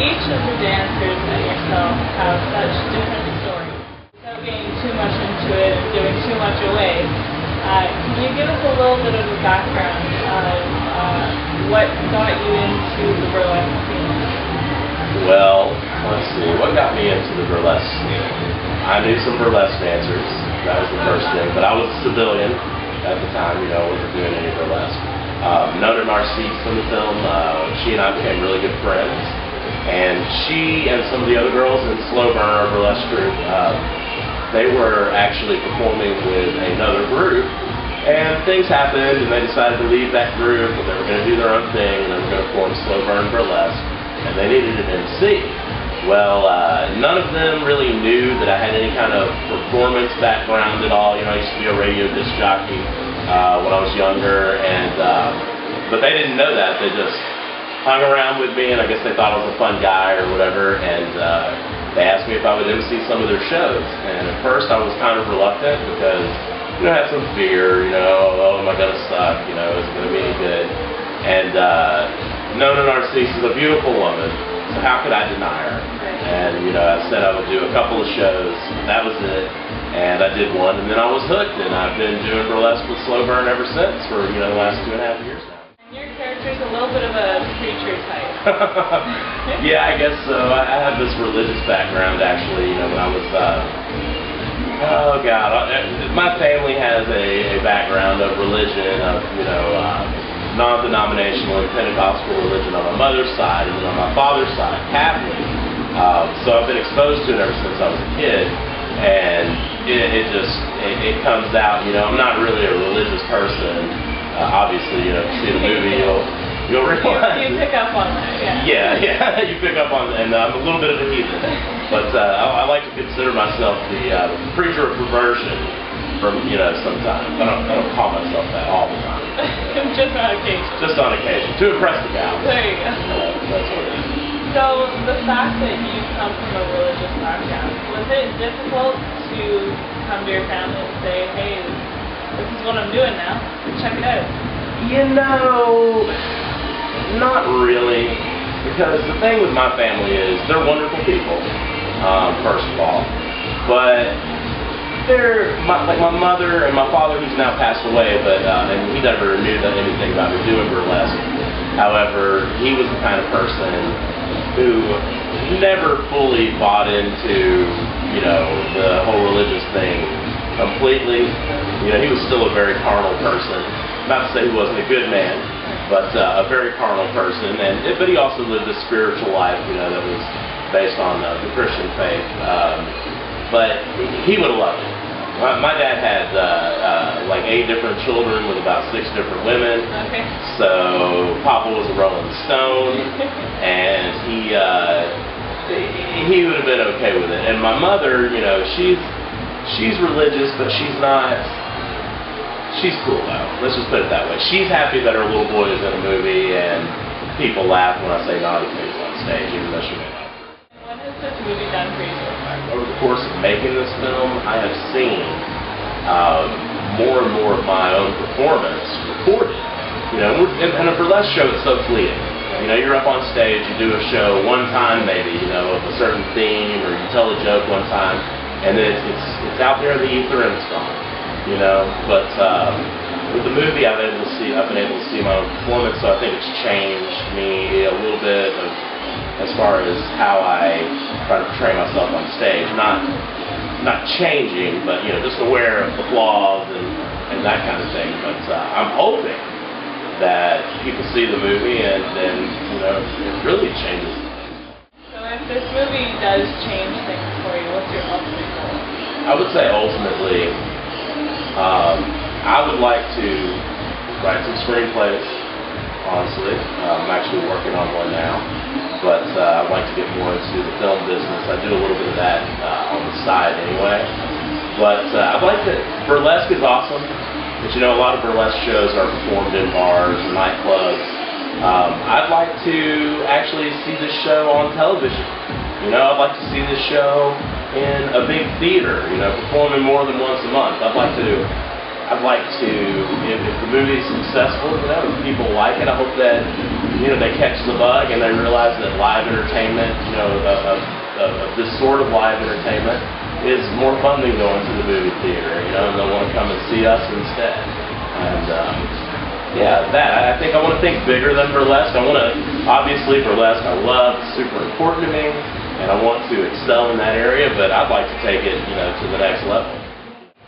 each of the dancers and yourself have such different stories. Without getting too much into it and giving too much away, can you give us a little bit of a background of what got you into the burlesque scene? Well, let's see, what got me into the burlesque scene? I knew some burlesque dancers, that was the first thing, but I was a civilian at the time, wasn't doing any burlesque. Nona Narcisse from the film, she and I became really good friends, and she and some of the other girls in Slow Burn, our burlesque group, they were actually performing with another group, and things happened, and they decided to leave that group, and they were going to do their own thing, and they were going to form Slow Burn Burlesque, and they needed an MC. Well, none of them really knew that I had any kind of performance background at all. I used to be a radio disc jockey when I was younger, and but they didn't know that. They just hung around with me, and I guess they thought I was a fun guy or whatever, and they asked me if I would MC some of their shows. And at first I was kind of reluctant because, I had some fear, oh, am I going to suck, is it going to be any good? And Nona Narcisse is a beautiful woman, so how could I deny her? And, I said I would do a couple of shows, that was it, and I did one, and then I was hooked, and I've been doing burlesque with Slow Burn ever since for, the last 2.5 years now. And your character's a little bit of a preacher type. Yeah, I guess so. I have this religious background, actually, when I was, oh God, my family has a background of religion, of, non-denominational and Pentecostal religion on my mother's side, and then on my father's side, Catholic. So I've been exposed to it ever since I was a kid, and it comes out, I'm not really a religious person. Obviously, if you see the movie, you'll realize. You pick up on that, yeah. Yeah, you pick up on, and I'm a little bit of a heathen, but I like to consider myself the preacher of perversion from, sometimes. I don't call myself that all the time. Just on occasion. Just on occasion, to impress the gals. There you go. That's what it is. So, the fact that you come from a religious background, was it difficult to come to your family and say, hey, this is what I'm doing now, check it out? Not really, because the thing with my family is they're wonderful people, first of all, but they're, like my mother and my father, who's now passed away, but and he never knew anything about me doing burlesque. However, he was the kind of person who never fully bought into, the whole religious thing completely. He was still a very carnal person. Not to say he wasn't a good man, but a very carnal person. But he also lived a spiritual life, that was based on the Christian faith. But he would have loved it. My dad had like 8 different children with about 6 different women. Okay. So Papa was a Rolling Stone, and he would have been okay with it. And my mother, she's religious, but she's not. She's cool though. Let's just put it that way. She's happy that her little boy is in a movie, and people laugh when I say naughty things on stage, even though she may not. What has this movie done for you so far? Over the course of making this film, I have seen more and more of my own performance recorded. And a burlesque show is so fleeting. You're up on stage, you do a show one time maybe, of a certain theme, or you tell a joke one time, and then it's out there in the ether and it's gone. But with the movie, I've been able to see my own performance, so I think it's changed me a little bit as far as how I try to portray myself on stage. Not changing, but just aware of the flaws and that kind of thing. But I'm hoping that people see the movie and then it really changes. So if this movie does change things for you, what's your ultimate goal? I would say ultimately, I would like to write some screenplays. Honestly, I'm actually working on one now. But I'd like to get more into the film business. I do a little bit of that on the side anyway. But I'd like to, burlesque is awesome, but a lot of burlesque shows are performed in bars and nightclubs. I'd like to actually see this show on television. I'd like to see this show in a big theater, performing more than once a month. I'd like to, if the movie is successful, if people like it, I hope that they catch the bug and they realize that live entertainment, of this sort of live entertainment is more fun than going to the movie theater, and they'll want to come and see us instead. And I think I want to think bigger than burlesque. Obviously burlesque I love, it's super important to me, and I want to excel in that area, but I'd like to take it, to the next level.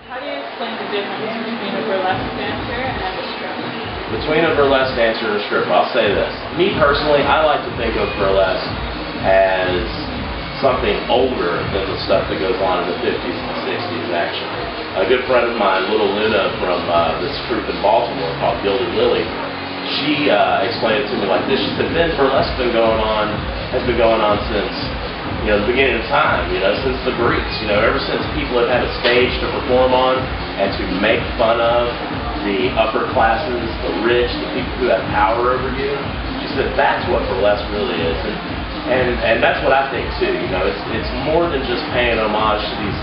How do you explain the difference between a burlesque dancer and a stripper? Between a burlesque dancer and a stripper, I'll say this. Me personally, I like to think of burlesque as something older than the stuff that goes on in the 50s and 60s, actually. A good friend of mine, Little Luna, from this troupe in Baltimore called Gilded Lily, she explained it to me like this. She said, Ben, burlesque has been going on since the beginning of time, since the Greeks, ever since people have had a stage to perform on and to make fun of the upper classes, the rich, the people who have power over you. She said that's what burlesque really is. And that's what I think too, it's more than just paying homage to these,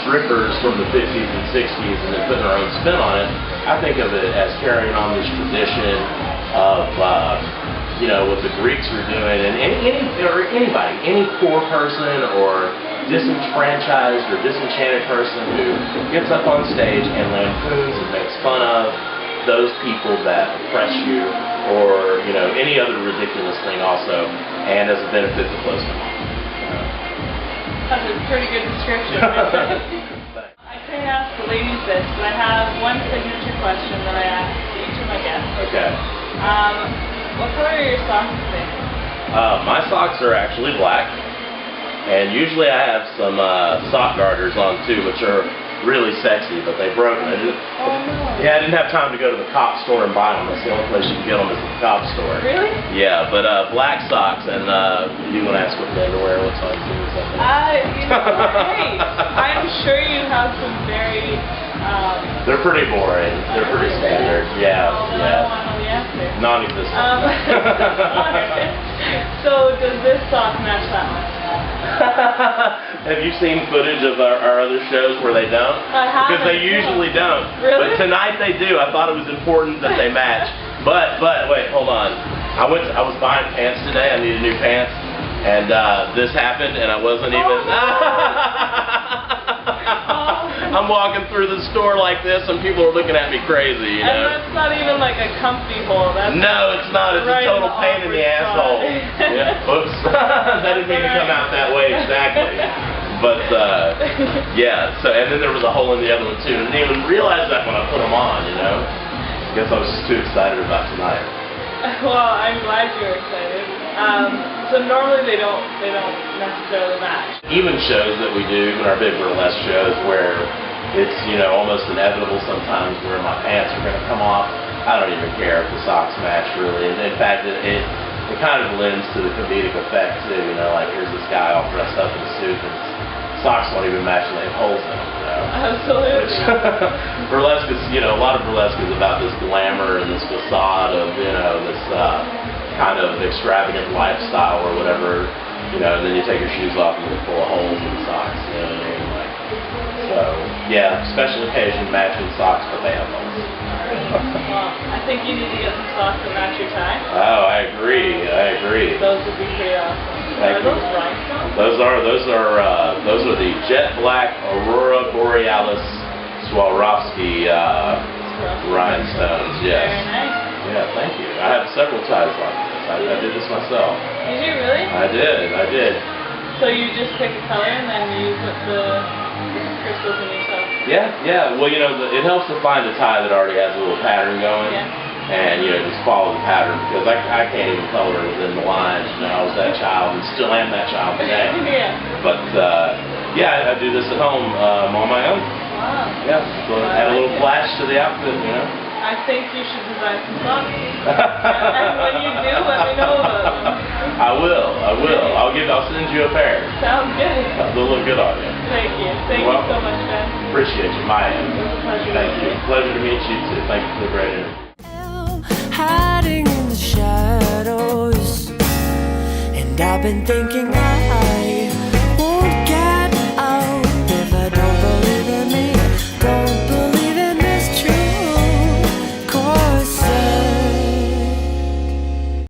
strippers from the 50s and 60s and then putting our own spin on it. I think of it as carrying on this tradition of, what the Greeks were doing, and anybody, any poor person or disenfranchised or disenchanted person who gets up on stage and lampoons and makes fun of those people that oppress you, or any other ridiculous thing also, and as a benefit to close them. That's a pretty good description. I couldn't ask the ladies this, but I have one signature question that I ask each of my guests. Okay. What color are your socks today? My socks are actually black, and usually I have some sock garters on too, which are really sexy, but they broke. Oh no. Yeah, I didn't have time to go to the cop store and buy them. That's the only place you can get them is the cop store. Really? Yeah, but black socks, and you want to ask what the underwear looks like too or something? Hey, I'm sure you have some very... They're pretty boring. They're pretty standard. Yeah, I don't know the answer. Non-existent. So does this sock match that one? Have you seen footage of our other shows where they don't? I haven't. Because they usually don't. Really? But tonight they do. I thought it was important that they match. But wait, hold on. I was buying pants today. I needed new pants, and this happened, and I wasn't even. I'm walking through the store like this, and people are looking at me crazy, And that's not even like a comfy hole. That's no, it's not. It's right a total pain in the asshole. Yeah. Oops. That didn't mean to come out that way exactly. But yeah. So and then there was a hole in the other one too. And I didn't even realize that when I put them on. I guess I was just too excited about tonight. Well, I'm glad you're excited. So normally they don't necessarily match. Even shows that we do, even our big burlesque shows, where it's almost inevitable sometimes where my pants are going to come off. I don't even care if the socks match really. And in fact, it kind of lends to the comedic effect too. Like here's this guy all dressed up in a suit and his socks won't even match and they have holes in them. Absolutely. Burlesque is, a lot of burlesque is about this glamour and this facade of, this kind of extravagant lifestyle or whatever, and then you take your shoes off and they're full of holes in the socks, you know what I mean? So, yeah, special occasion matching socks, but they have holes. Well, I think you need to get some socks that match your tie. Oh, I agree. Those would be pretty awesome. Thank Are you. those rhinestones? Those are the jet black Aurora Borealis Swarovski rhinestones. Yes. Very nice. Yeah, thank you. I have several ties like this. I did this myself. Did you really? I did. So you just pick a color and then you put the crystals in yourself? Yeah. Well, it helps to find a tie that already has a little pattern going. Yeah. And, just follow the pattern, because I can't even color within the lines. I was that child and still am that child today. Yeah. But, I do this at home on my own. Wow. Yeah, so add a little flash to the outfit, I think you should design some socks. And when you do, let me know about them. I will. I'll send you a pair. Sounds good. They'll look good on you. Thank you. Thank you so much, Ben. Appreciate you, Maija. It was a pleasure. Thank you. Pleasure to meet you too. Thank you for the great interview. Hiding in the shadows, and I've been thinking